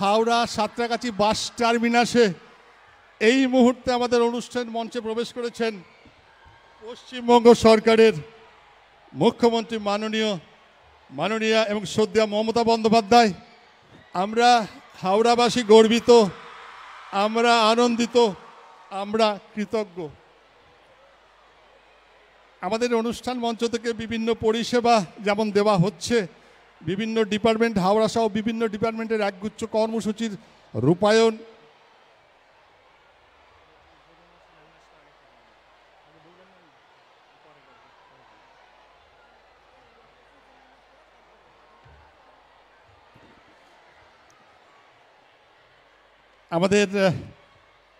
হাওড়া সাঁতরাগাছি বাস টার্মিনাসে এই মুহূর্তে আমাদের অনুষ্ঠান মঞ্চে প্রবেশ করেছেন পশ্চিমবঙ্গ সরকারের মুখ্যমন্ত্রী মাননীয়া এবং শ্রদ্ধেয় মমতা বন্দ্যোপাধ্যায়। আমরা হাওড়াবাসী গর্বিত, আমরা আনন্দিত, আমরা কৃতজ্ঞ। আমাদের অনুষ্ঠান মঞ্চ থেকে বিভিন্ন পরিষেবা যেমন দেওয়া হচ্ছে, বিভিন্ন ডিপার্টমেন্ট হাওড়া সহ বিভিন্ন ডিপার্টমেন্টের একগুচ্ছ কর্মসূচির রূপায়ণ, আমাদের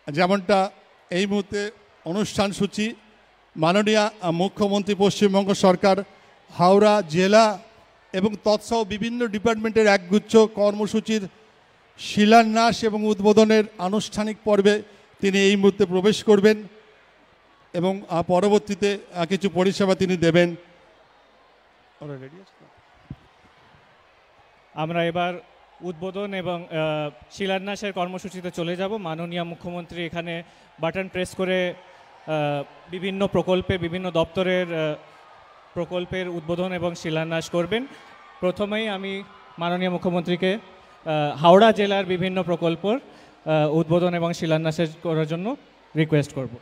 যেমনটা এই মুহূর্তে অনুষ্ঠান সূচি মাননীয় মুখ্যমন্ত্রী পশ্চিমবঙ্গ সরকার হাওড়া জেলা এবং তৎসহ বিভিন্ন ডিপার্টমেন্টের একগুচ্ছ কর্মসূচির শিলান্যাস এবং উদ্বোধনের আনুষ্ঠানিক পর্বে তিনি এই মুহূর্তে প্রবেশ করবেন এবং পরবর্তীতে কিছু পরিষেবা তিনি দেবেন। আমরা এবার উদ্বোধন এবং শিলান্যাসের কর্মসূচিতে চলে যাব। মাননীয় মুখ্যমন্ত্রী এখানে বাটন প্রেস করে বিভিন্ন প্রকল্পে, বিভিন্ন দপ্তরের প্রকল্পের উদ্বোধন এবং শিলান্যাস করবেন। প্রথমেই আমি মাননীয় মুখ্যমন্ত্রীকে হাওড়া জেলার বিভিন্ন প্রকল্পর উদ্বোধন এবং শিলান্যাসের করার জন্য রিকোয়েস্ট করব।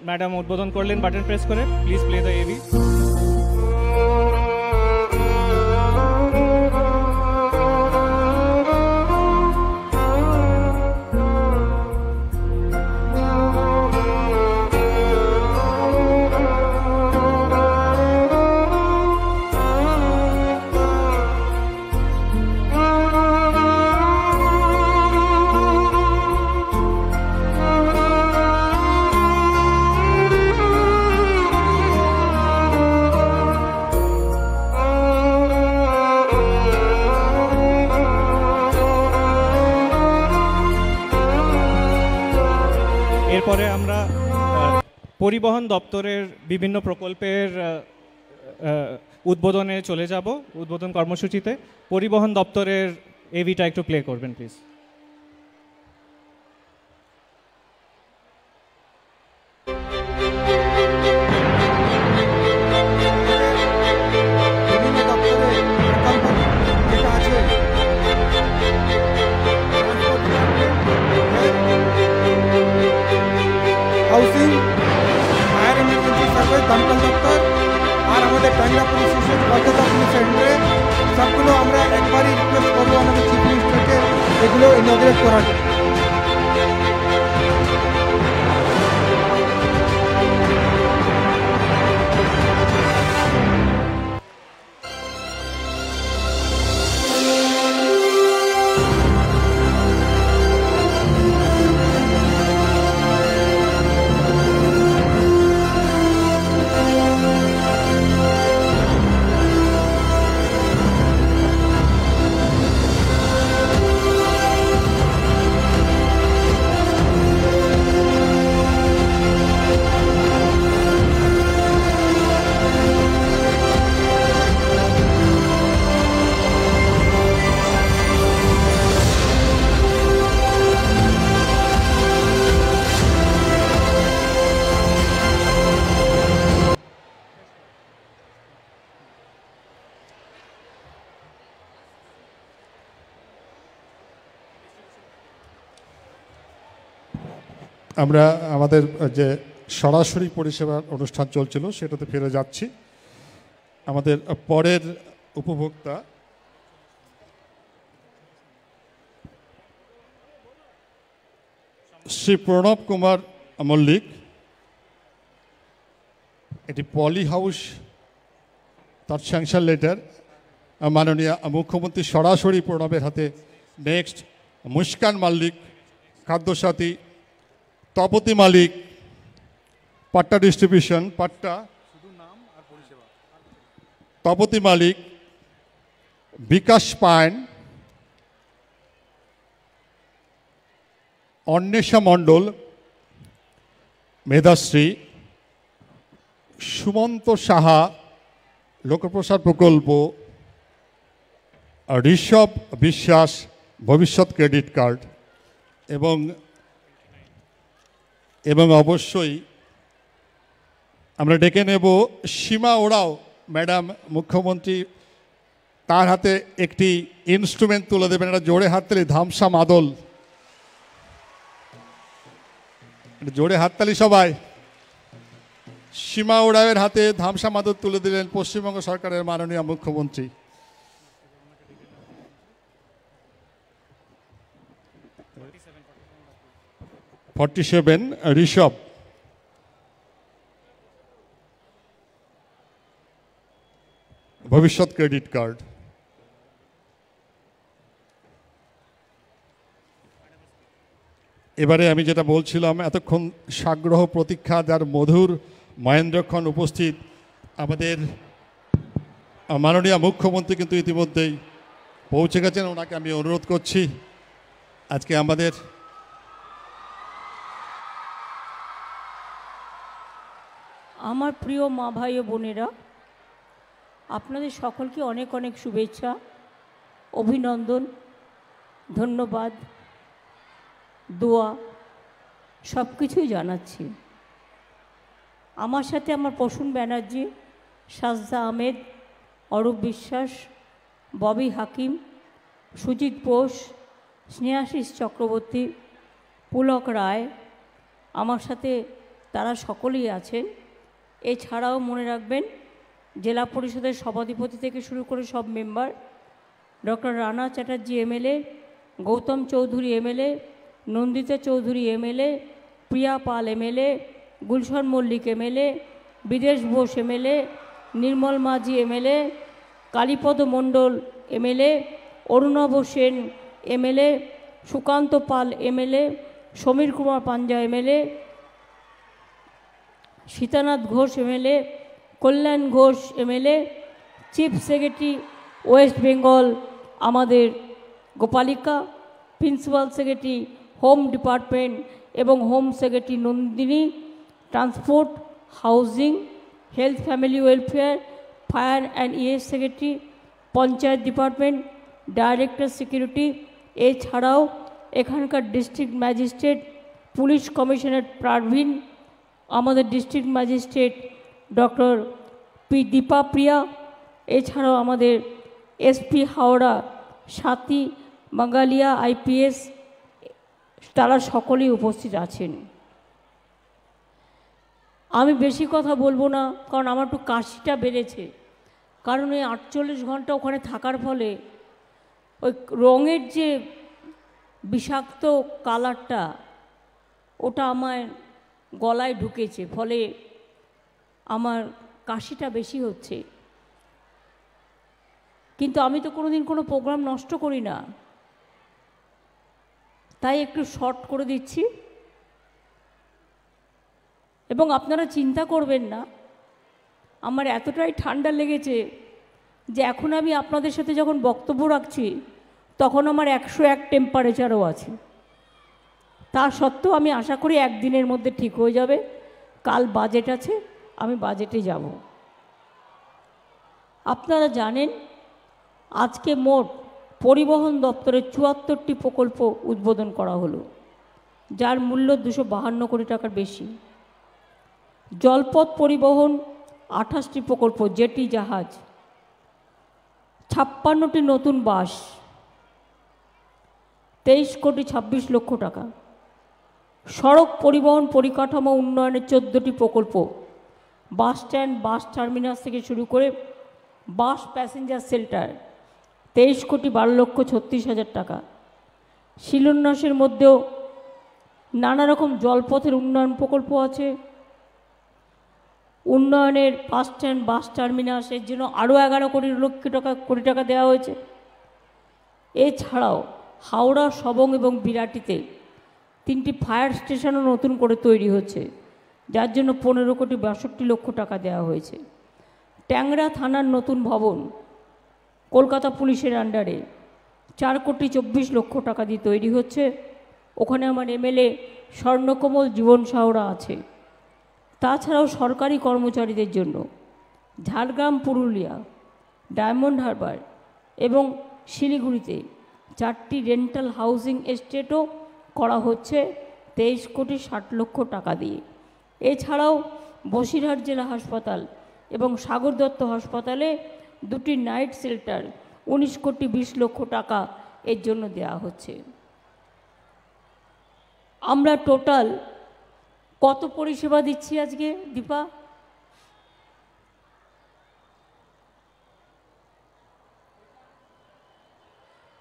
ম্যাডাম উদ্বোধন করলেন বাটন প্রেস করে। Please play the AV. এরপরে আমরা পরিবহন দপ্তরের বিভিন্ন প্রকল্পের উদ্বোধনে চলে যাব। উদ্বোধন কর্মসূচিতে পরিবহন দপ্তরের এভিটা একটু প্লে করবেন please. Housing, fire emergency service, दमकल दफ्तर और हमारे टांगा police station, Kolkata police centre सबगुलो আমরা একবারই রিকোয়েস্ট করব আমাদের চিফ মিনিস্টারকে এগুলো ইনঅগ্রেট করার জন্য। আমরা আমাদের যে সরাসরি পরিষেবার অনুষ্ঠান চলছিল সেটাতে ফিরে যাচ্ছি। আমাদের পরের উপভোক্তা শ্রী প্রণব কুমার মল্লিক, এটি পলি হাউস, তার স্যাংশন লেটার মাননীয় মুখ্যমন্ত্রী সরাসরি প্রণবের হাতে। নেক্সট মুস্কান মাল্লিক, খাদ্যসাথী, তপতি মালিক, পাট্টা ডিস্ট্রিবিউশন, পাট্টা, তপতি মালিক, বিকাশ পায়ন, অন্বেষা মণ্ডল, মেধাশ্রী, সুমন্ত সাহা, লোকপ্রসাদ প্রকল্প, ঋষভ বিশ্বাস ভবিষ্যৎ ক্রেডিট কার্ড এবং অবশ্যই আমরা ডেকে নেব সীমা ওরাও ম্যাডাম মুখ্যমন্ত্রী তার হাতে একটি ইনস্ট্রুমেন্ট তুলে দেবেন। একটা জোরে হাততালি, ধামসা মাদল, জোরে হাততালি সবাই। সীমা ওরাওয়ের হাতে ধামসা মাদল তুলে দিলেন পশ্চিমবঙ্গ সরকারের মাননীয় মুখ্যমন্ত্রী। ঋষভ ভবিষ্যৎ ক্রেডিট কার্ড। এবারে আমি যেটা বলছিলাম, এতক্ষণ সাগ্রহ প্রতীক্ষা যার মধুর মহেন্দ্রক্ষণ উপস্থিত আমাদের মাননীয় মুখ্যমন্ত্রী কিন্তু ইতিমধ্যেই পৌঁছে গেছেন। ওনাকে আমি অনুরোধ করছি আজকে আমাদের আমার প্রিয় মা ভাই ও বোনেরা, আপনাদের সকলকে অনেক অনেক শুভেচ্ছা, অভিনন্দন, ধন্যবাদ, দোয়া সব কিছুই জানাচ্ছি। আমার সাথে আমার প্রসূন ব্যানার্জি, সাজদা আহমেদ, অরূপ বিশ্বাস, ববি হাকিম, সুজিত বোস, স্নেহাশিস চক্রবর্তী, পুলক রায়, আমার সাথে তারা সকলেই আছেন। এছাড়াও মনে রাখবেন জেলা পরিষদের সভাধিপতি থেকে শুরু করে সব member, doctor Rana Chatterjee MLA, Gautam Chowdhury MLA, Nandita Chowdhury MLA, Priya Pal MLA, Gulshan Mullick MLA, Bidesh Bose MLA, Nirmal Majhi MLA, Kalipada Mondal MLA, Arunava Sen MLA, Sukanta Pal MLA, Samir Kumar Panja MLA, Sitanath Ghosh MLA, Kalyan Ghosh MLA, chief secretary West Bengal আমাদের Gopalika, principal secretary home department এবং home secretary Nandini, transport, housing, health family welfare, fire and ES secretary, panchayat department, director security, এছাড়াও এখানকার district magistrate, police commissioner Parveen, আমাদের district magistrate doctor Deepa Priya, এছাড়াও আমাদের SP Howrah Swati Bangalia IPS, তারা সকলেই উপস্থিত আছেন। আমি বেশি কথা বলবো না, কারণ আমার একটু কাশিটা বেড়েছে, কারণ ওই 48 ঘন্টা ওখানে থাকার ফলে ওই রঙের যে বিষাক্ত কালারটা ওটা আমার গলায় ঢুকেছে, ফলে আমার কাশিটা বেশি হচ্ছে। কিন্তু আমি তো কোনোদিন কোনো প্রোগ্রাম নষ্ট করি না, তাই একটু শর্ট করে দিচ্ছি। এবং আপনারা চিন্তা করবেন না, আমার এতটাই ঠান্ডা লেগেছে যে এখন আমি আপনাদের সাথে যখন বক্তব্য রাখছি তখন আমার 101 টেম্পারেচারও আছে। তা সত্ত্বেও আমি আশা করি একদিনের মধ্যে ঠিক হয়ে যাবে। কাল বাজেট আছে, আমি বাজেটে যাব। আপনারা জানেন আজকে মোট পরিবহন দপ্তরের 74টি প্রকল্প উদ্বোধন করা হলো, যার মূল্য 252 কোটি টাকার বেশি। জলপথ পরিবহন 28টি প্রকল্প, জেটি জাহাজ, 56টি নতুন বাস, 23 কোটি 26 লক্ষ টাকা। সড়ক পরিবহন পরিকাঠামো উন্নয়নের 14টি প্রকল্প, বাস স্ট্যান্ড, বাস টার্মিনাস থেকে শুরু করে বাস প্যাসেঞ্জার শেল্টার, 23 কোটি 12 লক্ষ 36 হাজার টাকা। শিলান্যাসের মধ্যেও নানা রকম জলপথের উন্নয়ন প্রকল্প আছে। উন্নয়নের বাস স্ট্যান্ড, বাস টার্মিনাসের জন্য আরও 11 কোটি টাকা দেওয়া হয়েছে। এছাড়াও হাওড়া, সবং এবং বিরাটিতে 3টি ফায়ার স্টেশনও নতুন করে তৈরি হচ্ছে, যার জন্য 15 কোটি 62 লক্ষ টাকা দেওয়া হয়েছে। ট্যাংরা থানার নতুন ভবন কলকাতা পুলিশের আন্ডারে 4 কোটি 24 লক্ষ টাকা দিয়ে তৈরি হচ্ছে। ওখানে আমার এমএলএ স্বর্ণকমল জীবন সাহরা আছে। তাছাড়াও সরকারি কর্মচারীদের জন্য ঝাড়গ্রাম, পুরুলিয়া, ডায়মন্ড হারবার এবং শিলিগুড়িতে 4টি রেন্টাল হাউজিং এস্টেটও করা হচ্ছে 23,60,00,000 টাকা দিয়ে। এছাড়াও বসিরহাট জেলা হাসপাতাল এবং সাগর দত্ত হাসপাতালে 2টি নাইট শেল্টার 19,20,00,000 টাকা এর জন্য দেওয়া হচ্ছে। আমরা টোটাল কত পরিষেবা দিচ্ছি আজকে দীপা?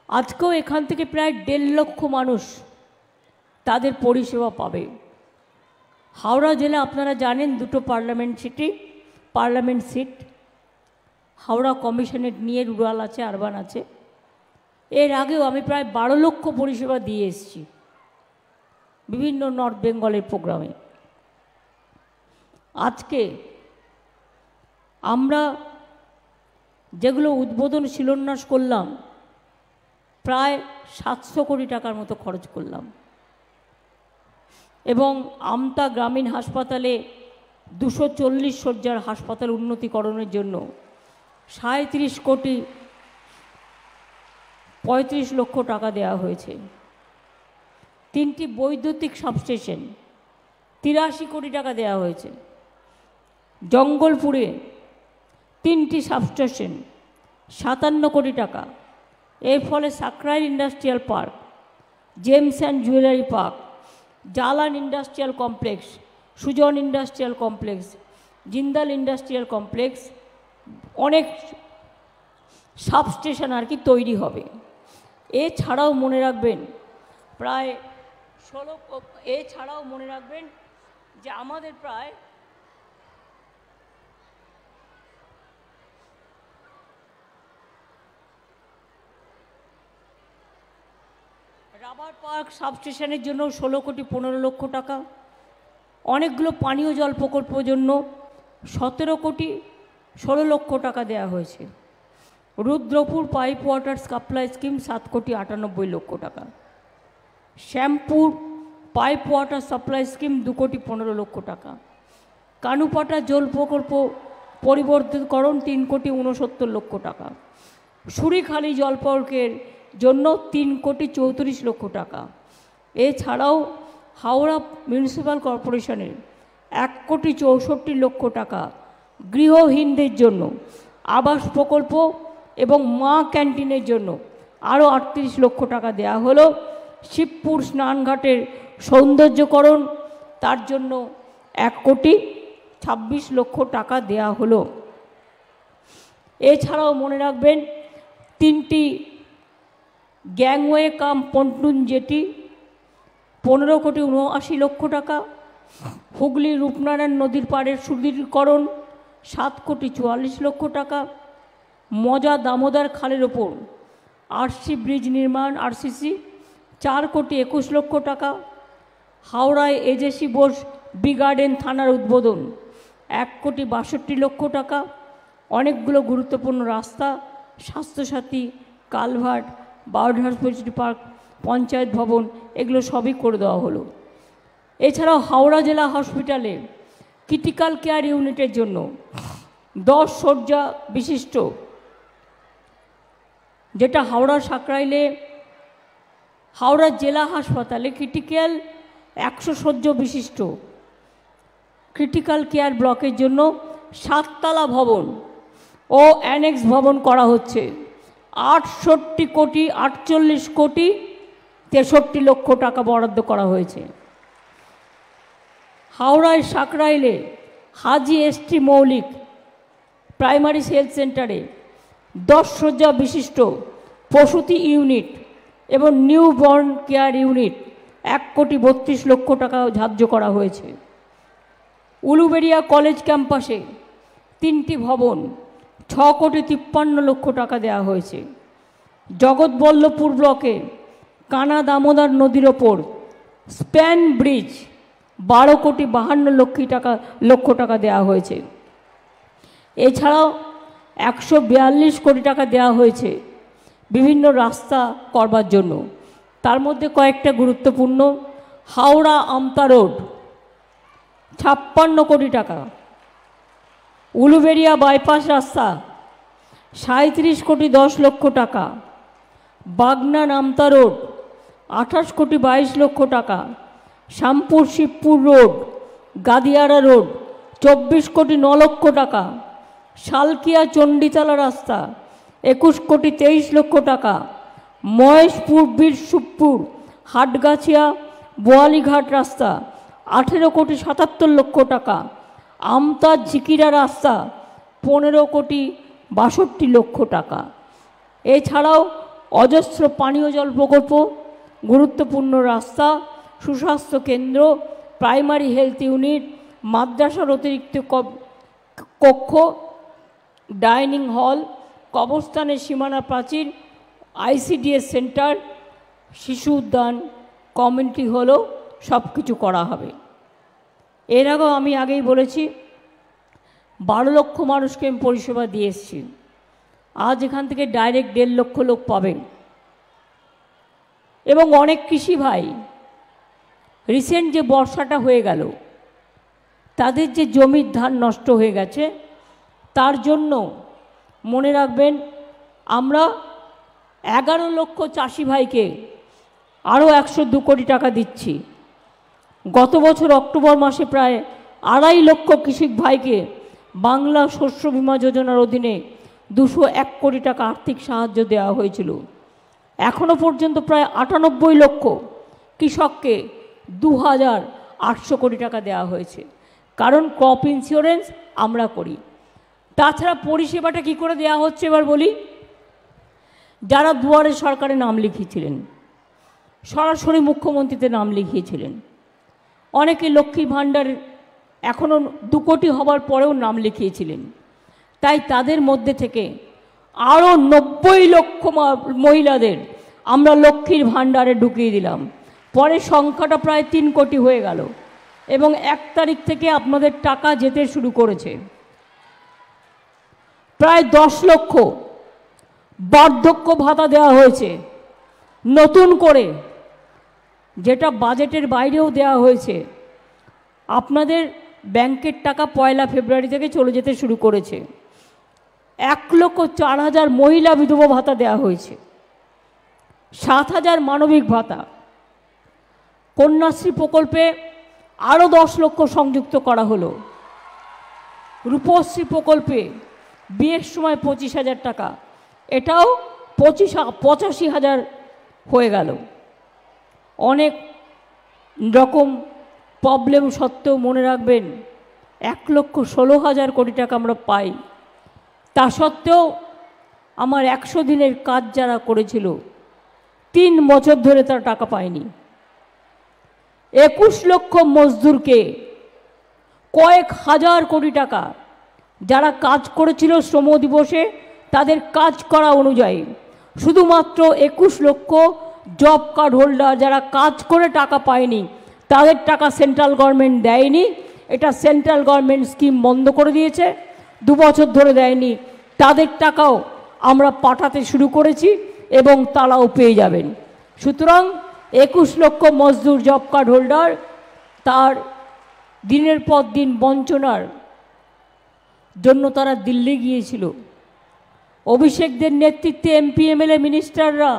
আজকেও এখান থেকে প্রায় 1.5 লক্ষ মানুষ তাদের পরিষেবা পাবে। হাওড়া জেলা আপনারা জানেন 2টো পার্লামেন্ট সিট, হাওড়া কমিশনের নিয়ে রুরাল আছে, আরবান আছে। এর আগেও আমি প্রায় 12 লক্ষ পরিষেবা দিয়ে এসেছি বিভিন্ন নর্থ বেঙ্গলের প্রোগ্রামে। আজকে আমরা যেগুলো উদ্বোধন শিলান্যাস করলাম প্রায় 700 কোটি টাকার মতো খরচ করলাম, এবং আমতা গ্রামীণ হাসপাতালে 240 শয্যার হাসপাতাল উন্নতিকরণের জন্য 37,35,00,000 টাকা দেওয়া হয়েছে। 3টি বৈদ্যুতিক সাবস্টেশন 83 কোটি টাকা দেওয়া হয়েছে। জঙ্গলপুরে 3টি সাবস্টেশন 57 কোটি টাকা। এর ফলে Sankrail industrial park, gems and jewellery park, Jalan industrial complex, Sujan industrial complex, Jindal industrial complex, অনেক সাবস্টেশন আর কি তৈরি হবে। এছাড়াও মনে রাখবেন যে আমাদের প্রায় রাবার পার্ক সাবস্টেশনের জন্য 16,15,00,000 টাকা, অনেকগুলো পানীয় জল প্রকল্পের জন্য 17,16,00,000 টাকা দেওয়া হয়েছে। Rudrapur pipe water supply scheme 7,98,00,000 টাকা, Shyampur pipe water supply scheme 2,15,00,000 টাকা, কানুপাটা জল প্রকল্প পরিবর্তনকরণ 3,69,00,000 টাকা, সুরিখালি জল প্রকল্পের জন্য 3,34,00,000 টাকা। এছাড়াও হাওড়া মিউনিসিপ্যাল কর্পোরেশনের 1,64,00,000 টাকা গৃহহীনদের জন্য আবাস প্রকল্প এবং মা ক্যান্টিনের জন্য আরও 38,00,000 টাকা দেওয়া হলো। শিবপুর স্নানঘাটের সৌন্দর্যকরণ তার জন্য 1,26,00,000 টাকা দেওয়া হলো। এছাড়াও মনে রাখবেন 3টি গ্যাংওয়ে কাম পন্টুন জেটি 15,79,00,000 টাকা, হুগলি রূপনারায়ণ নদীর পাড়ের সুদৃঢ়ীকরণ 7,44,00,000 টাকা, মজা দামোদর খালের ওপর আরসি ব্রিজ নির্মাণ আরসিসি 4,21,00,000 টাকা, হাওড়ায় এজেসি বোস বি গার্ডেন থানার উদ্বোধন 1,62,00,000 টাকা, অনেকগুলো গুরুত্বপূর্ণ রাস্তা, Swasthya Sathi, culvert, biodiversity park, panchayat ভবন, এগুলো সবই করে দেওয়া হলো। এছাড়াও হাওড়া জেলা হসপিটালে ক্রিটিক্যাল কেয়ার ইউনিটের জন্য 10 শয্যা বিশিষ্ট, যেটা হাওড়া সাকরাইলে হাওড়া জেলা হাসপাতালে ক্রিটিক্যাল 100 শয্যা বিশিষ্ট ক্রিটিক্যাল কেয়ার ব্লকের জন্য 7তলা ভবন ও অ্যানেক্স ভবন করা হচ্ছে। 48,48,63,00,000 টাকা বরাদ্দ করা হয়েছে। হাওড়ায় সাকরাইলে হাজি এসটি মৌলিক প্রাইমারি হেলথ সেন্টারে 10 শয্যা বিশিষ্ট প্রসূতি ইউনিট এবং নিউ বর্ন কেয়ার ইউনিট 1,32,00,000 টাকা ধার্য করা হয়েছে। উলুবেড়িয়া কলেজ ক্যাম্পাসে 3টি ভবন 6,53,00,000 টাকা দেওয়া হয়েছে। জগৎবল্লভপুর ব্লকে কানা দামোদর নদীর ওপর স্প্যান ব্রিজ 12,52,00,000 টাকা দেওয়া হয়েছে। এছাড়াও 142 কোটি টাকা দেওয়া হয়েছে বিভিন্ন রাস্তা করবার জন্য। তার মধ্যে কয়েকটা গুরুত্বপূর্ণ: হাওড়া আমতা রোড 56 কোটি টাকা, উলুবেড়িয়া বাইপাস রাস্তা 37,10,00,000 টাকা, বাগনা নামতা রোড 28,22,00,000 টাকা, শ্যামপুর শিবপুর রোড গাদিয়ারা রোড 24,09,00,000 টাকা, শালকিয়া চণ্ডীতলা রাস্তা 21,23,00,000 টাকা, মহেশপুর বীরসুখপুর হাটগাছিয়া বোয়ালিঘাট রাস্তা 18,77,00,000 টাকা, আমতা ঝিকিরা রাস্তা 15,62,00,000 টাকা। এছাড়াও অজস্র পানীয় জল প্রকল্প, গুরুত্বপূর্ণ রাস্তা, সুস্বাস্থ্য কেন্দ্র, প্রাইমারি হেলথ ইউনিট, মাদ্রাসার অতিরিক্ত কক্ষ, ডাইনিং হল, কবরস্থানের সীমানা প্রাচীর, ICDS সেন্টার, শিশু উদ্যান, কমিউনিটি হলও সব কিছু করা হবে। এর আগেও আমি আগেই বলেছি 12 লক্ষ মানুষকে আমি পরিষেবা দিয়ে এসেছি। আজ এখান থেকে ডাইরেক্ট 1.5 লক্ষ লোক পাবেন। এবং অনেক কৃষি ভাই রিসেন্ট যে বর্ষাটা হয়ে গেল, তাদের যে জমির ধান নষ্ট হয়ে গেছে, তার জন্য মনে রাখবেন আমরা 11 লক্ষ চাষি ভাইকে আরও 102 কোটি টাকা দিচ্ছি। গত বছর অক্টোবর মাসে প্রায় 2.5 লক্ষ কৃষক ভাইকে বাংলা শস্য বীমা যোজনার অধীনে 201 কোটি টাকা আর্থিক সাহায্য দেওয়া হয়েছিল। এখনও পর্যন্ত প্রায় 98 লক্ষ কৃষককে 2,800 কোটি টাকা দেওয়া হয়েছে, কারণ ক্রপ ইন্স্যুরেন্স আমরা করি। তাছাড়া পরিষেবাটা কি করে দেওয়া হচ্ছে এবার বলি। যারা দুয়ারে সরকারে নাম লিখিয়েছিলেন, সরাসরি মুখ্যমন্ত্রীতে নাম লিখিয়েছিলেন, অনেকে লক্ষ্মী ভাণ্ডার এখনও 2 কোটি হবার পরেও নাম লিখিয়েছিলেন, তাই তাদের মধ্যে থেকে আরও 90 লক্ষ মহিলাদের আমরা লক্ষ্মীর ভাণ্ডারে ঢুকিয়ে দিলাম। পরে সংখ্যাটা প্রায় 3 কোটি হয়ে গেল এবং 1 তারিখ থেকে আপনাদের টাকা যেতে শুরু করেছে। প্রায় 10 লক্ষ বার্ধক্য ভাতা দেওয়া হয়েছে নতুন করে, যেটা বাজেটের বাইরেও দেওয়া হয়েছে। আপনাদের ব্যাংকের টাকা 1 ফেব্রুয়ারি থেকে চলে যেতে শুরু করেছে। 1,04,000 মহিলা বিধবা ভাতা দেওয়া হয়েছে, 7,000 মানবিক ভাতা, কন্যাশ্রী প্রকল্পে আরও 10 লক্ষ সংযুক্ত করা হলো, রূপশ্রী প্রকল্পে বিয়ের সময় 25,000 টাকা, এটাও 85,000 হয়ে গেল। অনেক রকম প্রবলেম সত্ত্বেও মনে রাখবেন 1,16,000 কোটি টাকা আমরা পাই। তা সত্ত্বেও আমার 100 দিনের কাজ যারা করেছিল 3 বছর ধরে তারা টাকা পায়নি। 21 লক্ষ মজদুরকে কয়েক হাজার কোটি টাকা যারা কাজ করেছিল শ্রম দিবসে তাদের কাজ করা অনুযায়ী, শুধুমাত্র 21 লক্ষ জব কার্ড হোল্ডার যারা কাজ করে টাকা পায়নি, তাদের টাকা সেন্ট্রাল গভর্নমেন্ট দেয়নি। এটা সেন্ট্রাল গভর্নমেন্ট স্কিম বন্ধ করে দিয়েছে, 2 বছর ধরে দেয়নি। তাদের টাকাও আমরা পাঠাতে শুরু করেছি এবং তারাও পেয়ে যাবেন। সুতরাং 21 লক্ষ মজদুর জব কার্ড হোল্ডার তার দিনের পর দিন বঞ্চনার জন্য তারা দিল্লি গিয়েছিল। অভিষেকদের নেতৃত্বে MP MLA মিনিস্টাররা,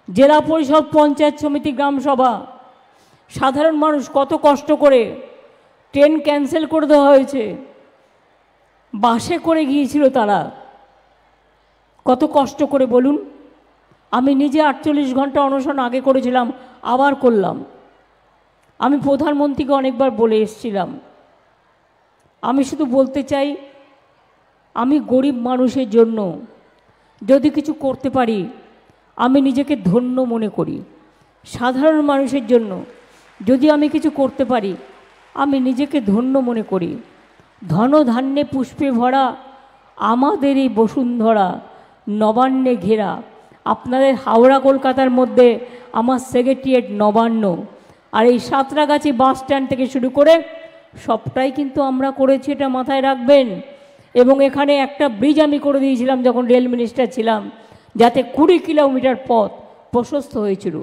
জেলা পরিষদ, পঞ্চায়েত সমিতি, গ্রামসভা, সাধারণ মানুষ কত কষ্ট করে ট্রেন ক্যান্সেল করে দেওয়া হয়েছে, বাসে করে গিয়েছিল তারা, কত কষ্ট করে বলুন। আমি নিজে 48 ঘন্টা অনশন আগে করেছিলাম, আবার করলাম। আমি প্রধানমন্ত্রীকে অনেকবার বলে এসেছিলাম। আমি শুধু বলতে চাই, আমি গরিব মানুষের জন্য যদি কিছু করতে পারি আমি নিজেকে ধন্য মনে করি। সাধারণ মানুষের জন্য যদি আমি কিছু করতে পারি আমি নিজেকে ধন্য মনে করি। ধন ধান্যে পুষ্পে ভরা আমাদের এই বসুন্ধরা নবান্নে ঘেরা। আপনাদের হাওড়া কলকাতার মধ্যে আমার সেক্রেটারিয়েট নবান্ন, আর এই সাঁতরাগাছি বাস স্ট্যান্ড থেকে শুরু করে সবটাই কিন্তু আমরা করেছি, এটা মাথায় রাখবেন। এবং এখানে একটা ব্রিজ আমি করে দিয়েছিলাম যখন রেল মিনিস্টার ছিলাম, যাতে 20 কিলোমিটার পথ প্রশস্ত হয়েছিল।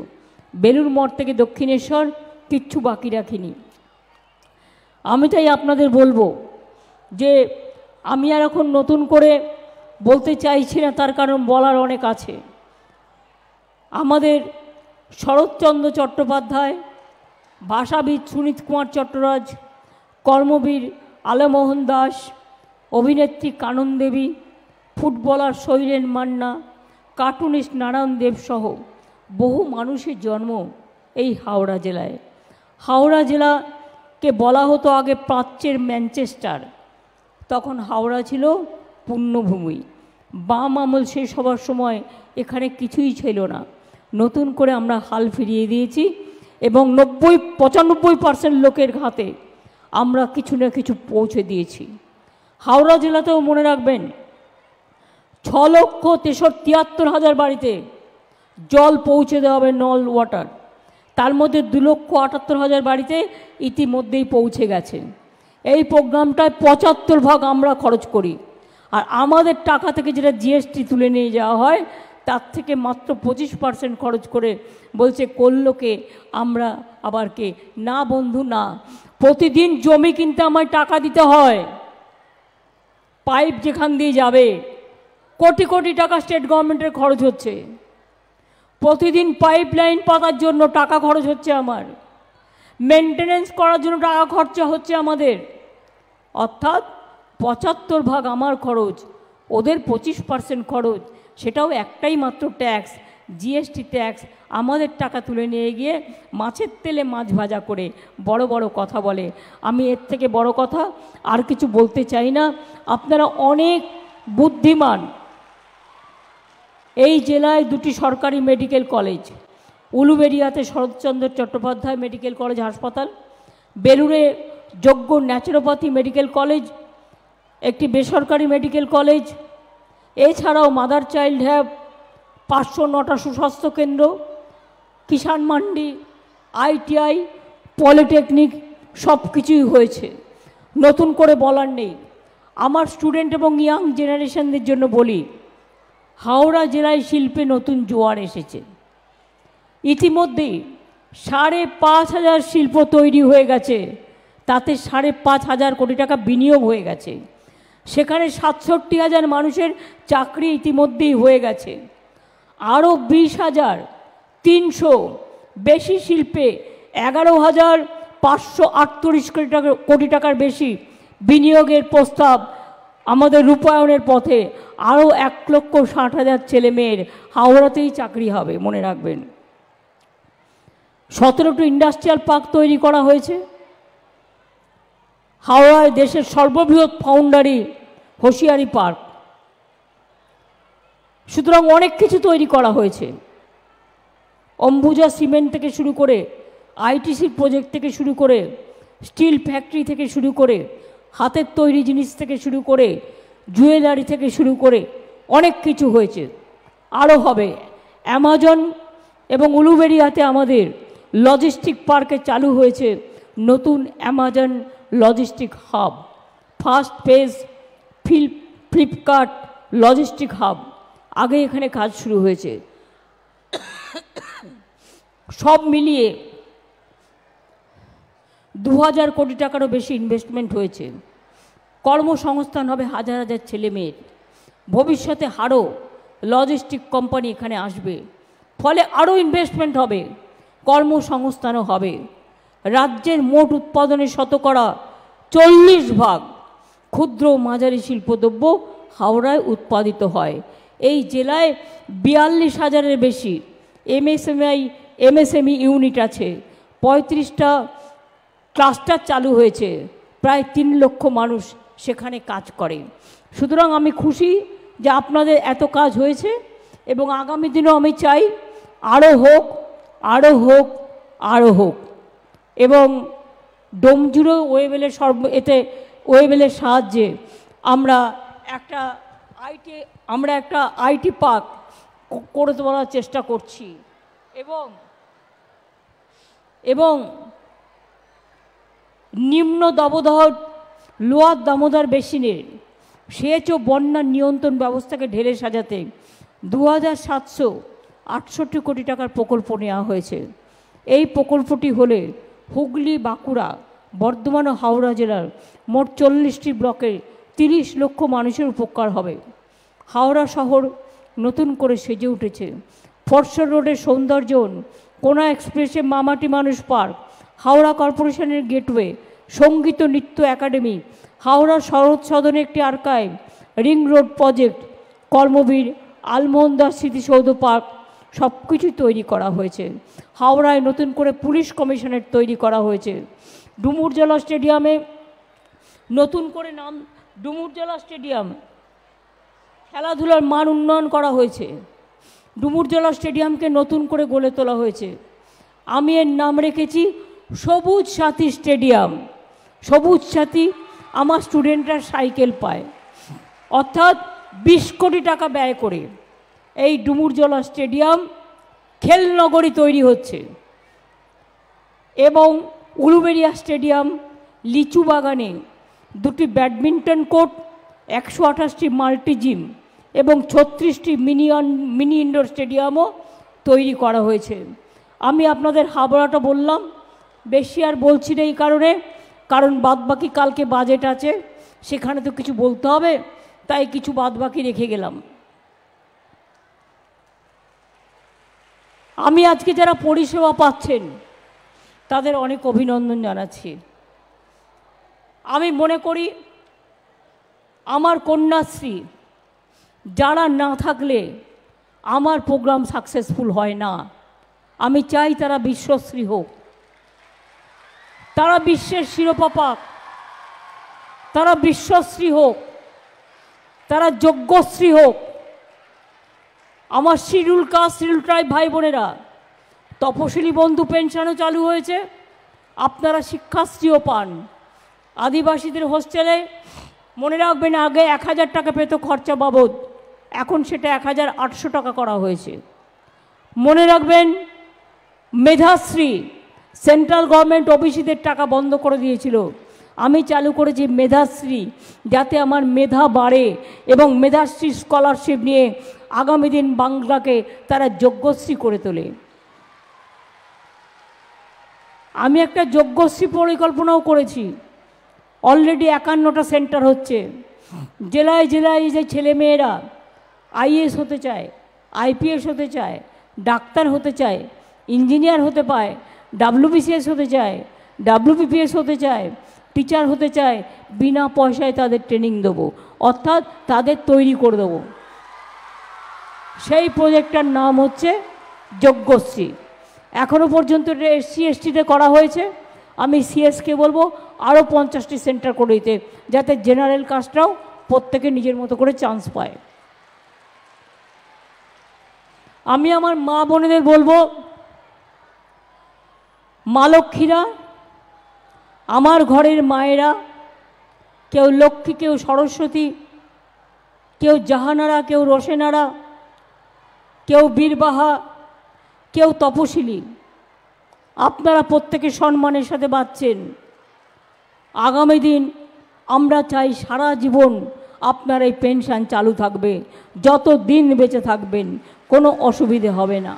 বেলুর মঠ থেকে দক্ষিণেশ্বর কিচ্ছু বাকি রাখিনি। আমি তাই আপনাদের বলবো যে আমি আর এখন নতুন করে বলতে চাইছি না, তার কারণ বলার অনেক আছে। আমাদের শরৎচন্দ্র চট্টোপাধ্যায়, ভাষাবিদ সুনীত কুমার চট্টরাজ, কর্মবীর আলমোহন দাস, অভিনেত্রী কানন দেবী, ফুটবলার শৈলেন মান্না, কার্টুনিস্ট নারায়ণ দেব সহ বহু মানুষের জন্ম এই হাওড়া জেলায়। হাওড়া জেলাকে বলা হতো আগে প্রাচ্যের ম্যানচেস্টার, তখন হাওড়া ছিল পুণ্যভূমি। বাম আমল শেষ হবার সময় এখানে কিছুই ছিল না, নতুন করে আমরা হাল ফিরিয়ে দিয়েছি এবং 95% লোকের হাতে আমরা কিছু না কিছু পৌঁছে দিয়েছি। হাওড়া জেলাতেও মনে রাখবেন 6,73,000 বাড়িতে জল পৌঁছে দেওয়া হবে, নল ওয়াটার। তার মধ্যে 2,78,000 বাড়িতে ইতিমধ্যেই পৌঁছে গেছে। এই প্রোগ্রামটায় 75% আমরা খরচ করি, আর আমাদের টাকা থেকে যেটা জিএসটি তুলে নিয়ে যাওয়া হয় তার থেকে মাত্র 25% খরচ করে বলছে করলোকে আমরা আবার কে না বন্ধু না। প্রতিদিন জমি কিনতে আমায় টাকা দিতে হয়, পাইপ যেখান দিয়ে যাবে কোটি কোটি টাকা স্টেট গভর্নমেন্টের খরচ হচ্ছে, প্রতিদিন পাইপ লাইন পাতার জন্য টাকা খরচ হচ্ছে, আমার মেনটেনেন্স করার জন্য টাকা খরচা হচ্ছে আমাদের। অর্থাৎ 75% আমার খরচ, ওদের 25% খরচ, সেটাও একটাই মাত্র ট্যাক্স, জিএসটি ট্যাক্স। আমাদের টাকা তুলে নিয়ে গিয়ে মাছের তেলে মাছ ভাজা করে বড় বড় কথা বলে। আমি এর থেকে বড় কথা আর কিছু বলতে চাই না। আপনারা অনেক বুদ্ধিমান। এই জেলায় 2টি সরকারি মেডিকেল কলেজ, উলুবেড়িয়াতে শরৎচন্দ্র চট্টোপাধ্যায় মেডিকেল কলেজ হাসপাতাল, বেলুড়ে যোগ্য ন্যাচুরোপ্যাথি মেডিকেল কলেজ, একটি বেসরকারি মেডিকেল কলেজ, এছাড়াও মাদার চাইল্ড হ্যাব, 509টা সুস্বাস্থ্য কেন্দ্র, কিষাণ মান্ডি, আইটিআই, পলিটেকনিক সব কিছুই হয়েছে, নতুন করে বলার নেই। আমার স্টুডেন্ট এবং ইয়াং জেনারেশনদের জন্য বলি, হাওড়া জেলায় শিল্পে নতুন জোয়ার এসেছে। ইতিমধ্যেই 5,500 শিল্প তৈরি হয়ে গেছে, তাতে 5,500 কোটি টাকা বিনিয়োগ হয়ে গেছে। সেখানে 67,000 মানুষের চাকরি ইতিমধ্যেই হয়ে গেছে। আরও 20,300 বেশি শিল্পে 11,548 কোটি টাকার বেশি বিনিয়োগের প্রস্তাব আমাদের রূপায়ণের পথে। আরও 1,60,000 ছেলে মেয়ের হাওড়াতেই চাকরি হবে, মনে রাখবেন। 17টি ইন্ডাস্ট্রিয়াল পার্ক তৈরি করা হয়েছে। হাওড়ায় দেশের সর্ববৃহৎ ফাউন্ডারি হোশিয়ারি পার্ক। সুতরাং অনেক কিছু তৈরি করা হয়েছে। অম্বুজা সিমেন্ট থেকে শুরু করে, আইটিসি প্রজেক্ট থেকে শুরু করে, স্টিল ফ্যাক্টরি থেকে শুরু করে, হাতের তৈরি জিনিস থেকে শুরু করে, জুয়েলারি থেকে শুরু করে অনেক কিছু হয়েছে, আরও হবে। অ্যামাজন এবং উলুবেড়িয়াতে আমাদের লজিস্টিক পার্কে চালু হয়েছে নতুন Amazon logistic hub. First phase Flipkart logistic hub, আগে এখানে কাজ শুরু হয়েছে। সব মিলিয়ে 2,000 কোটি টাকারও বেশি ইনভেস্টমেন্ট হয়েছে। কর্মসংস্থান হবে হাজার হাজার ছেলে মেয়ের। ভবিষ্যতে আরও লজিস্টিক কোম্পানি এখানে আসবে, ফলে আরও ইনভেস্টমেন্ট হবে, কর্মসংস্থানও হবে। রাজ্যের মোট উৎপাদনের 40% ক্ষুদ্র মাঝারি শিল্পদ্রব্য হাওড়ায় উৎপাদিত হয়। এই জেলায় 42,000-এর বেশি এমএসএমই ইউনিট আছে। 35টা ক্লাস্টার চালু হয়েছে, প্রায় 3 লক্ষ মানুষ সেখানে কাজ করে। সুতরাং আমি খুশি যে আপনাদের এত কাজ হয়েছে এবং আগামী দিনেও আমি চাই আরও হোক, আরও হোক, আরও হোক। এবং ডোমজুড়ো ওয়েবেলের ওয়েবেলের সাহায্যে আমরা একটা আইটি পার্ক করে তোলার চেষ্টা করছি এবং নিম্ন দাবদাহ লোয়ার দামোদর বেসিনের সেচ ও বন্যা নিয়ন্ত্রণ ব্যবস্থাকে ঢেলে সাজাতে 2,768 কোটি টাকার প্রকল্প নেওয়া হয়েছে। এই প্রকল্পটি হলে হুগলি, বাঁকুড়া, বর্ধমান ও হাওড়া জেলার মোট 40টি ব্লকের 30 লক্ষ মানুষের উপকার হবে। হাওড়া শহর নতুন করে সেজে উঠেছে। ফরশোর রোডের সৌন্দর্যন, কোনা এক্সপ্রেসে মামাটি মানুষ পার্ক, হাওড়া কর্পোরেশনের গেটওয়ে, সঙ্গীত ও নৃত্য একাডেমি, হাওড়া শরৎ সদনে একটি archive, ring road project, Karmabir, Alamohan Das স্মৃতিসৌধ পার্ক সব কিছুই তৈরি করা হয়েছে। হাওড়ায় নতুন করে পুলিশ কমিশনারেট তৈরি করা হয়েছে। ডুমুরজলা স্টেডিয়ামে নতুন করে নাম, ডুমুরজলা স্টেডিয়াম খেলাধুলার মান উন্নয়ন করা হয়েছে। ডুমুরজলা স্টেডিয়ামকে নতুন করে গড়ে তোলা হয়েছে। আমি এর নাম রেখেছি সবুজ সাথী স্টেডিয়াম। সবুজ সাথী আমার স্টুডেন্টরা সাইকেল পায়, অর্থাৎ 20 কোটি টাকা ব্যয় করে এই ডুমুরজলা স্টেডিয়াম খেলনগরী তৈরি হচ্ছে। এবং উলুবেড়িয়া স্টেডিয়াম, লিচু বাগানে 2টি ব্যাডমিন্টন কোর্ট, 128টি মাল্টি জিম এবং 36টি মিনি ইনডোর স্টেডিয়ামও তৈরি করা হয়েছে। আমি আপনাদের হাবড়াটা বললাম, বেশি আর বলছি না এই কারণে, কারণ বাদবাকি কালকে বাজেট আছে, সেখানে তো কিছু বলতে হবে, তাই কিছু বাদবাকি রেখে গেলাম। আমি আজকে যারা পরিষেবা পাচ্ছেন তাদের অনেক অভিনন্দন জানাচ্ছি। আমি মনে করি আমার কন্যাশ্রী যারা না থাকলে আমার প্রোগ্রাম সাকসেসফুল হয় না। আমি চাই তারা বিশ্বশ্রী হোক, তারা বিশ্বের শিরোপা পাক, তারা বিশ্বশ্রী হোক, তারা যোগ্যশ্রী হোক। আমার শিডিউল কাস্ট, শিডিউল ট্রাইব ভাই বোনেরা, তপশিলি বন্ধু পেনশনও চালু হয়েছে, আপনারা শিক্ষাশ্রীও পান। আদিবাসীদের হোস্টেলে মনে রাখবেন আগে 1000 টাকা পেত খরচা বাবদ, এখন সেটা 1800 টাকা করা হয়েছে। মনে রাখবেন মেধাশ্রী, সেন্ট্রাল গভর্নমেন্ট ওবিসিদের টাকা বন্ধ করে দিয়েছিল, আমি চালু করেছি মেধাশ্রী, যাতে আমার মেধা বাড়ে এবং মেধাশ্রী স্কলারশিপ নিয়ে আগামী দিন বাংলাকে তারা যোগ্যশ্রী করে তোলে। আমি একটা যোগ্যশ্রী পরিকল্পনাও করেছি, অলরেডি 51টা সেন্টার হচ্ছে। জেলায় জেলায় যে ছেলেমেয়েরা আইএএস হতে চায়, আইপিএস হতে চায়, ডাক্তার হতে চায়, ইঞ্জিনিয়ার হতে পায়, ডাব্লিউবিসিএস হতে চায়, ডাব্লিউবিপিএস হতে চায়, টিচার হতে চায়, বিনা পয়সায় তাদের ট্রেনিং দেবো, অর্থাৎ তাদের তৈরি করে দেবো। সেই প্রজেক্টটার নাম হচ্ছে যোগ্যশ্রী। এখনও পর্যন্ত এসসি এসটিতে করা হয়েছে, আমি সিএসকে বলবো আরও 50টি সেন্টার করে দিতে, যাতে জেনারেল কাস্টরাও প্রত্যেকে নিজের মতো করে চান্স পায়। আমি আমার মা বোনেদের বলবো, মা লক্ষ্মীরা, আমার ঘরের মায়েরা, কেউ লক্ষ্মী, কেউ সরস্বতী, কেউ জাহানারা, কেউ রোশেনারা, কেউ বীরবাহা, কেউ তপশিলি, আপনারা প্রত্যেকে সম্মানের সাথে বাঁচছেন। আগামী দিন আমরা চাই সারা জীবন আপনার এই পেনশন চালু থাকবে, যত দিন বেঁচে থাকবেন কোনো অসুবিধে হবে না।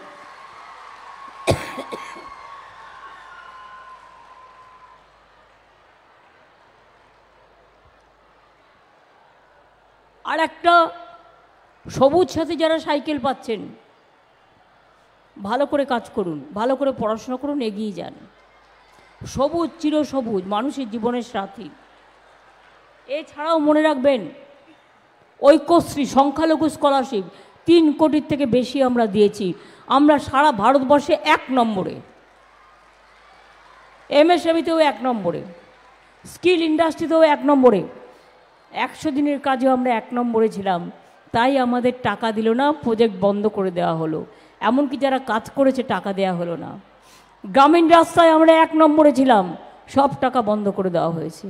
আর একটা, সবুজ সাথী যারা সাইকেল পাচ্ছেন, ভালো করে কাজ করুন, ভালো করে পড়াশোনা করুন, এগিয়ে যান। সবুজ চিরসবুজ মানুষের জীবনের সাথী। এছাড়াও মনে রাখবেন ঐক্যশ্রী, সংখ্যালঘু স্কলারশিপ 3 কোটির থেকে বেশি আমরা দিয়েছি। আমরা সারা ভারতবর্ষে 1 নম্বরে, এমএসএমইতেও 1 নম্বরে, স্কিল ইন্ডাস্ট্রিতেও 1 নম্বরে, 100 দিনের কাজেও আমরা 1 নম্বরে ছিলাম। তাই আমাদের টাকা দিল না, প্রজেক্ট বন্ধ করে দেওয়া হলো। এমনকি যারা কাজ করেছে টাকা দেওয়া হলো না। গ্রামীণ রাস্তায় আমরা 1 নম্বরে ছিলাম, সব টাকা বন্ধ করে দেওয়া হয়েছে।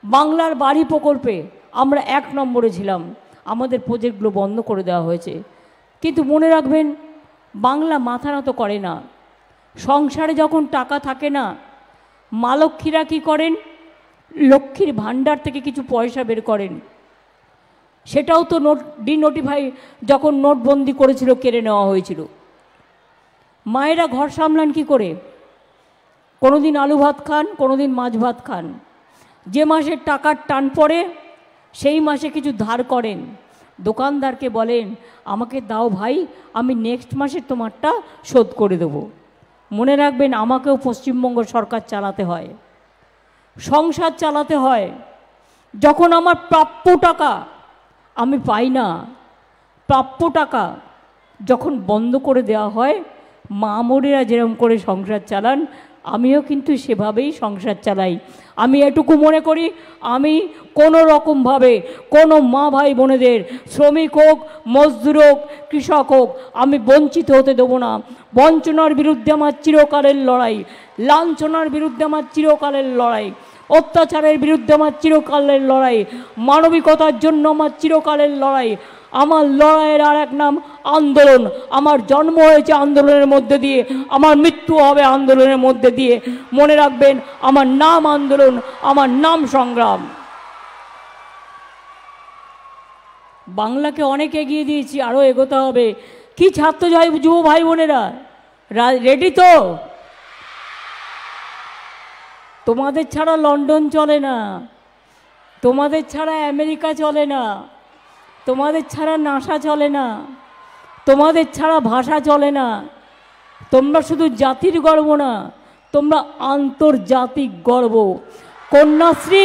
বাংলার বাড়ি প্রকল্পে আমরা 1 নম্বরে ছিলাম, আমাদের প্রজেক্টগুলো বন্ধ করে দেওয়া হয়েছে। কিন্তু মনে রাখবেন বাংলা মাথা নত করে না। সংসারে যখন টাকা থাকে না, মা লক্ষ্মীরা কী করেন, লক্ষ্মীর ভাণ্ডার থেকে কিছু পয়সা বের করেন। সেটাও তো ডিনোটিফাই যখন নোটবন্দি করেছিল কেড়ে নেওয়া হয়েছিল। মায়েরা ঘর সামলান কি করে? কোনো দিন আলু ভাত খান, কোনো দিন মাছ ভাত খান। যে মাসে টাকার টান পড়ে সেই মাসে কিছু ধার করেন, দোকানদারকে বলেন আমাকে দাও ভাই, আমি নেক্সট মাসে তোমারটা শোধ করে দেবো। মনে রাখবেন, আমাকেও পশ্চিমবঙ্গ সরকার চালাতে হয়, সংসার চালাতে হয়। যখন আমার প্রাপ্য টাকা আমি পাই না, প্রাপ্য টাকা যখন বন্ধ করে দেওয়া হয়, মা বোনেরা যেরকম করে সংসার চালান, আমিও কিন্তু সেভাবেই সংসার চালাই। আমি এটুকু মনে করি, আমি কোনো রকমভাবে কোনো মা ভাই বোনেদের, শ্রমিক হোক, মজদুর হোক, কৃষক হোক, আমি বঞ্চিত হতে দেবো না। বঞ্চনার বিরুদ্ধে আমার চিরকালের লড়াই, লাঞ্ছনার বিরুদ্ধে আমার চিরকালের লড়াই, অত্যাচারের বিরুদ্ধে আমার চিরকালের লড়াই, মানবিকতার জন্য আমার চিরকালের লড়াই। আমার লড়াইয়ের আর এক নাম আন্দোলন। আমার জন্ম হয়েছে আন্দোলনের মধ্যে দিয়ে, আমার মৃত্যু হবে আন্দোলনের মধ্যে দিয়ে। মনে রাখবেন, আমার নাম আন্দোলন, আমার নাম সংগ্রাম। বাংলাকে অনেক এগিয়ে দিয়েছি, আরও এগোতে হবে। কি ছাত্র যুব ভাই বোনেরা, রেডি তো? তোমাদের ছাড়া লন্ডন চলে না, তোমাদের ছাড়া আমেরিকা চলে না, তোমাদের ছাড়া নাসা চলে না, তোমাদের ছাড়া ভাষা চলে না। তোমরা শুধু জাতির গর্ব না, তোমরা আন্তর্জাতিক গর্ব। কন্যাশ্রী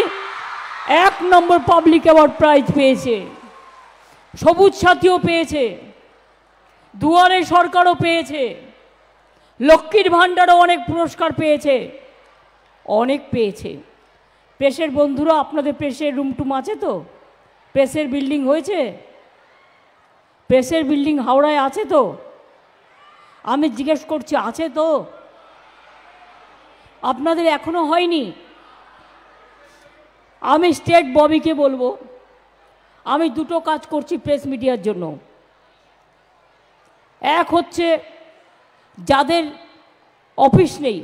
1 নম্বর পাবলিক অ্যাওয়ার্ড প্রাইজ পেয়েছে, সবুজ সাথীও পেয়েছে, দুয়ারে সরকারও পেয়েছে, লক্ষ্মীর ভাণ্ডারও অনেক পুরস্কার পেয়েছে, অনেক পেয়েছে। প্রেসের বন্ধুরা, আপনাদের প্রেসের রুমটুম আছে তো? প্রেসের বিল্ডিং হয়েছে? প্রেসের বিল্ডিং হাওড়ায় আছে তো? আমি জিজ্ঞেস করছি, আছে তো? আপনাদের এখনো হয়নি? আমি স্টেট ববিকে বলবো, আমি দুটো কাজ করছি প্রেস মিডিয়ার জন্য। এক হচ্ছে, যাদের অফিস নেই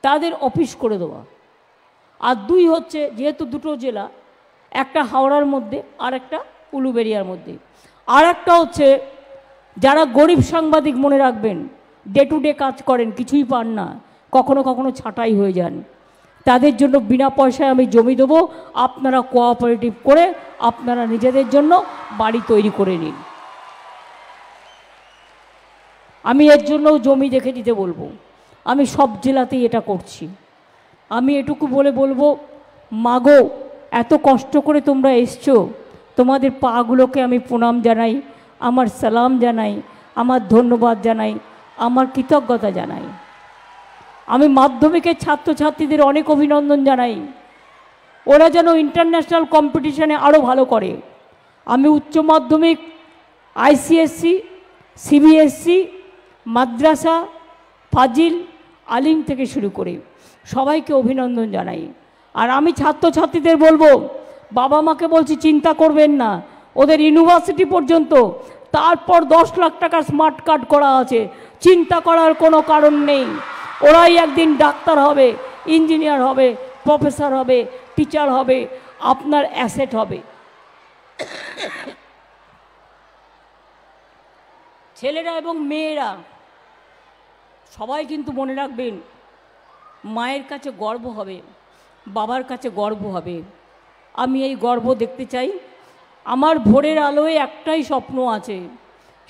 তাদের অফিস করে দেওয়া, আর 2 হচ্ছে, যেহেতু দুটো জেলা, একটা হাওড়ার মধ্যে আর একটা উলুবেড়িয়ার মধ্যে, আর একটা হচ্ছে যারা গরিব সাংবাদিক, মনে রাখবেন, ডে টু ডে কাজ করেন, কিছুই পান না, কখনো কখনো ছাঁটাই হয়ে যান, তাদের জন্য বিনা পয়সায় আমি জমি দেবো। আপনারা কোঅপারেটিভ করে আপনারা নিজেদের জন্য বাড়ি তৈরি করে নিন। আমি এর জন্যও জমি দেখে দিতে বলবো। আমি সব জেলাতেই এটা করছি। আমি এটুকু বলবো, মাগো, এত কষ্ট করে তোমরা এসছো, তোমাদের পাগুলোকে আমি প্রণাম জানাই, আমার সালাম জানাই, আমার ধন্যবাদ জানাই, আমার কৃতজ্ঞতা জানাই। আমি মাধ্যমিকের ছাত্রছাত্রীদের অনেক অভিনন্দন জানাই, ওরা যেন ইন্টারন্যাশনাল কম্পিটিশনে আরও ভালো করে। আমি উচ্চ মাধ্যমিক, ICSE, CBSE, মাদ্রাসা, ফাজিল, আলিম থেকে শুরু করে সবাইকে অভিনন্দন জানাই। আর আমি ছাত্রছাত্রীদের বলবো, বাবা মাকে বলছি, চিন্তা করবেন না, ওদের ইউনিভার্সিটি পর্যন্ত, তারপর 10 লাখ টাকার স্মার্ট কার্ড করা আছে, চিন্তা করার কোনো কারণ নেই। ওরাই একদিন ডাক্তার হবে, ইঞ্জিনিয়ার হবে, প্রফেসর হবে, টিচার হবে, আপনার অ্যাসেট হবে। ছেলেরা এবং মেয়েরা সবাই কিন্তু মনে রাখবেন, মায়ের কাছে গর্ব হবে, বাবার কাছে গর্ব হবে। আমি এই গর্ব দেখতে চাই। আমার ভোরের আলোয় একটাই স্বপ্ন আছে,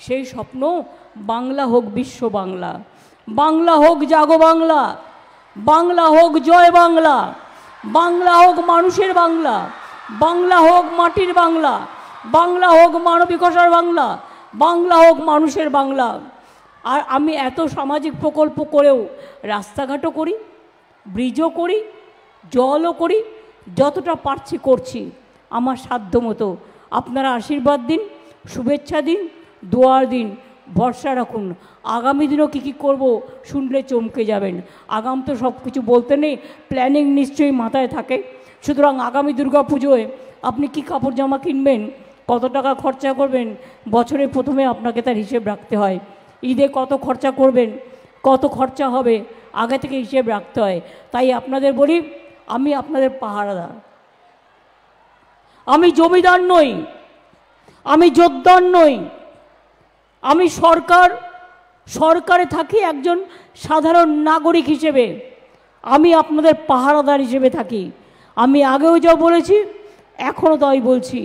সেই স্বপ্ন বাংলা হোক বিশ্ব বাংলা, বাংলা হোক জাগো বাংলা, বাংলা হোক জয় বাংলা, বাংলা হোক মানুষের বাংলা, বাংলা হোক মাটির বাংলা, বাংলা হোক মানবিকতার বাংলা, বাংলা হোক মানুষের বাংলা। আর আমি এত সামাজিক প্রকল্প করেও রাস্তাঘাটও করি, ব্রিজও করি, জলও করি, যতটা পারছি করছি আমার সাধ্য মতো। আপনারা আশীর্বাদ দিন, শুভেচ্ছা দিন, দোয়ার দিন, ভরসা রাখুন। আগামী দিনও কী কী করবো শুনলে চমকে যাবেন। আগাম তো সব কিছু বলতে নেই, প্ল্যানিং নিশ্চয়ই মাথায় থাকে। সুতরাং আগামী দুর্গা পুজোয় আপনি কি কাপড় জামা কিনবেন, কত টাকা খরচা করবেন, বছরের প্রথমে আপনাকে তার হিসেব রাখতে হয়। ঈদে কত খরচা করবেন, কত খরচা হবে, আগে থেকে হিসেব রাখতে হয়। তাই আপনাদের বলি, আমি আপনাদের পাহারাদার, আমি জমিদার নই, আমি জোরদার নই, আমি সরকারে থাকি একজন সাধারণ নাগরিক হিসেবে, আমি আপনাদের পাহারাদার হিসেবে থাকি। আমি আগেও যা বলেছি, এখনও তাই বলছি,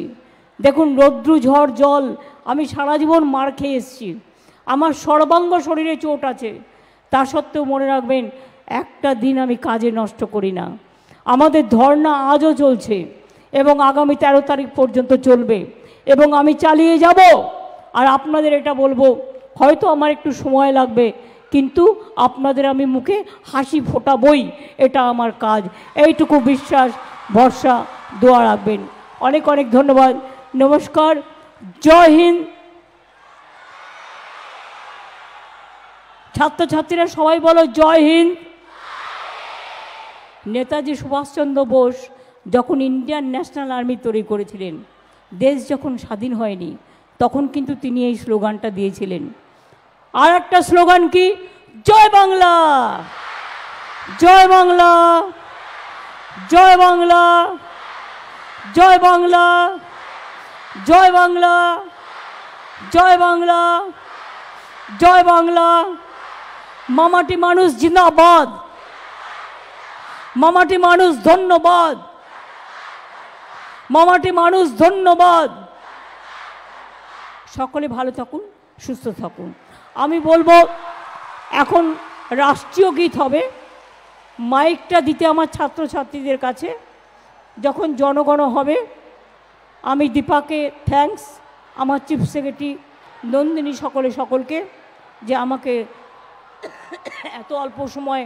দেখুন রৌদ্র ঝড় জল, আমি সারা জীবন মার খেয়ে এসেছি, আমার সর্বাঙ্গ শরীরে চোট আছে, তা সত্ত্বেও মনে রাখবেন একটা দিন আমি কাজে নষ্ট করি না। আমাদের ধর্না আজও চলছে এবং আগামী 13 তারিখ পর্যন্ত চলবে এবং আমি চালিয়ে যাব। আর আপনাদের এটা বলবো, হয়তো আমার একটু সময় লাগবে, কিন্তু আপনাদের আমি মুখে হাসি ফোটাবই, এটা আমার কাজ। এইটুকু বিশ্বাস ভরসা দোয়া রাখবেন। অনেক অনেক ধন্যবাদ। নমস্কার, জয় হিন্দ। ছাত্রছাত্রীরা সবাই বলো জয় হিন্দ। নেতাজি সুভাষচন্দ্র বোস যখন ইন্ডিয়ান ন্যাশনাল আর্মি তৈরি করেছিলেন, দেশ যখন স্বাধীন হয়নি, তখন কিন্তু তিনি এই স্লোগানটা দিয়েছিলেন। আর একটা স্লোগান কি? জয় বাংলা, জয় বাংলা, জয় বাংলা, জয় বাংলা, জয় বাংলা, জয় বাংলা, জয় বাংলা। মামাটি মানুষ জিন্দাবাদ, মামাটি মানুষ ধন্যবাদ, মামাটি মানুষ ধন্যবাদ। সকলে ভালো থাকুন, সুস্থ থাকুন। আমি বলবো এখন রাষ্ট্রীয় গীত হবে, মাইকটা দিতে আমার ছাত্রছাত্রীদের কাছে। যখন জনগণ হবে, আমি দীপাকে থ্যাঙ্কস, আমার চিফ সেক্রেটারি নন্দিনী, সকলকে যে আমাকে এত অল্প সময়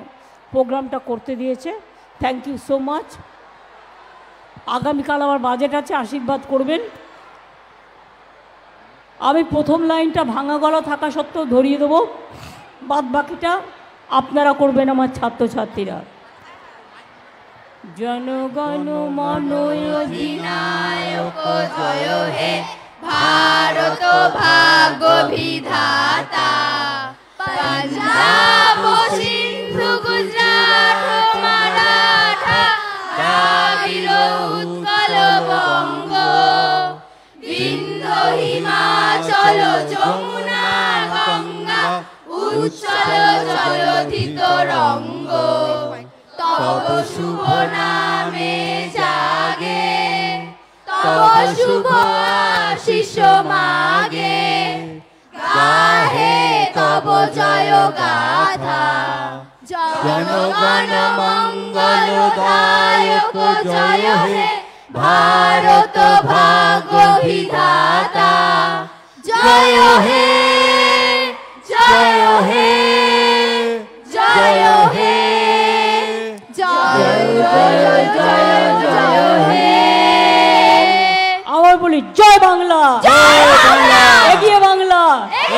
প্রোগ্রামটা করতে দিয়েছে। Thank you so much. আগামীকাল আমার বাজেট আছে, আশীর্বাদ করবেন। আমি প্রথম লাইনটা ভাঙা গলা থাকা সত্ত্বেও ধরিয়ে দেবো, বাদ বাকিটা আপনারা করবেন আমার ছাত্রছাত্রীরা। জনগণ মন অধিনায়ক জয় হে, ভারত ভাগ্য বিধাতা, পাঞ্জাব সিন্ধু গুজরাট মারাঠা, দ্রাবিড় উৎকল বঙ্গ, বিন্ধ্য হিমাচল যমুনা গঙ্গা, উচ্ছল জলধি তরঙ্গ, তব শুভ নামে জাগে, তব শুভ আশিস মাগে, গাহে তব জয় গাথা, জনগণ মঙ্গল দায়ক জয় হে, ভারত ভাগ্য বিধাতা জয় হে, জয় হে, জয় হে, জয় জয় জয় জয় হে। আবার বলি জয় বাংলা, জয় বাংলা, এগিয়ে বাংলা,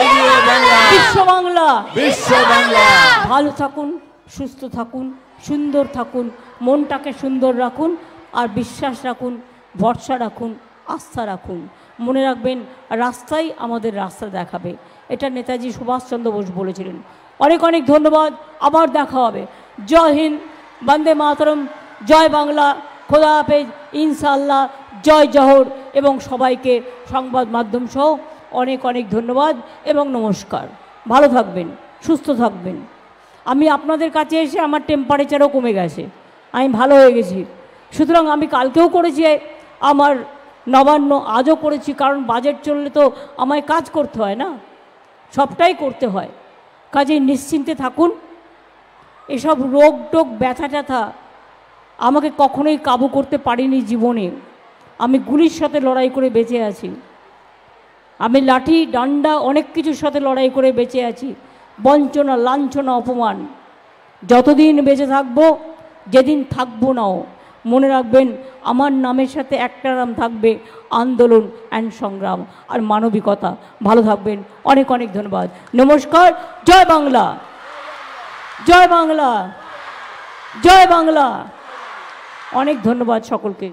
এগিয়ে বাংলা, বিশ্ব বাংলা, বিশ্ব বাংলা। ভালো থাকুন, সুস্থ থাকুন, সুন্দর থাকুন, মনটাকে সুন্দর রাখুন, আর বিশ্বাস রাখুন, ভরসা রাখুন, আস্থা রাখুন। মনে রাখবেন রাস্তাই আমাদের রাস্তা দেখাবে, এটা নেতাজি সুভাষচন্দ্র বোস বলেছিলেন। অনেক অনেক ধন্যবাদ, আবার দেখা হবে। জয় হিন্দ, বন্দে মাতরম, জয় বাংলা, খোদা হাফেজ, ইনশাআল্লাহ, জয় জহর। এবং সবাইকে সংবাদ মাধ্যম সহ অনেক অনেক ধন্যবাদ এবং নমস্কার। ভালো থাকবেন, সুস্থ থাকবেন। আমি আপনাদের কাছে এসে আমার টেম্পারেচারও কমে গেছে, আমি ভালো হয়ে গেছি। সুতরাং আমি কালকেও করেছি আমার নবান্ন, আজও করেছি, কারণ বাজেট চললে তো আমায় কাজ করতে হয় না, সবটাই করতে হয়। কাজেই নিশ্চিন্তে থাকুন। এসব রোগ টোগ ব্যথা ট্যাথা আমাকে কখনোই কাবু করতে পারিনি জীবনে। আমি গুলির সাথে লড়াই করে বেঁচে আছি, আমি লাঠি ডান্ডা অনেক কিছুর সাথে লড়াই করে বেঁচে আছি। বঞ্চনা, লাঞ্ছনা, অপমান, যতদিন বেঁচে থাকবো, যেদিন থাকবো নাও, মনে রাখবেন আমার নামের সাথে একটা নাম থাকবে, আন্দোলন অ্যান্ড সংগ্রাম আর মানবিকতা। ভালো থাকবেন, অনেক অনেক ধন্যবাদ। নমস্কার। জয় বাংলা, জয় বাংলা, জয় বাংলা। অনেক ধন্যবাদ সকলকে।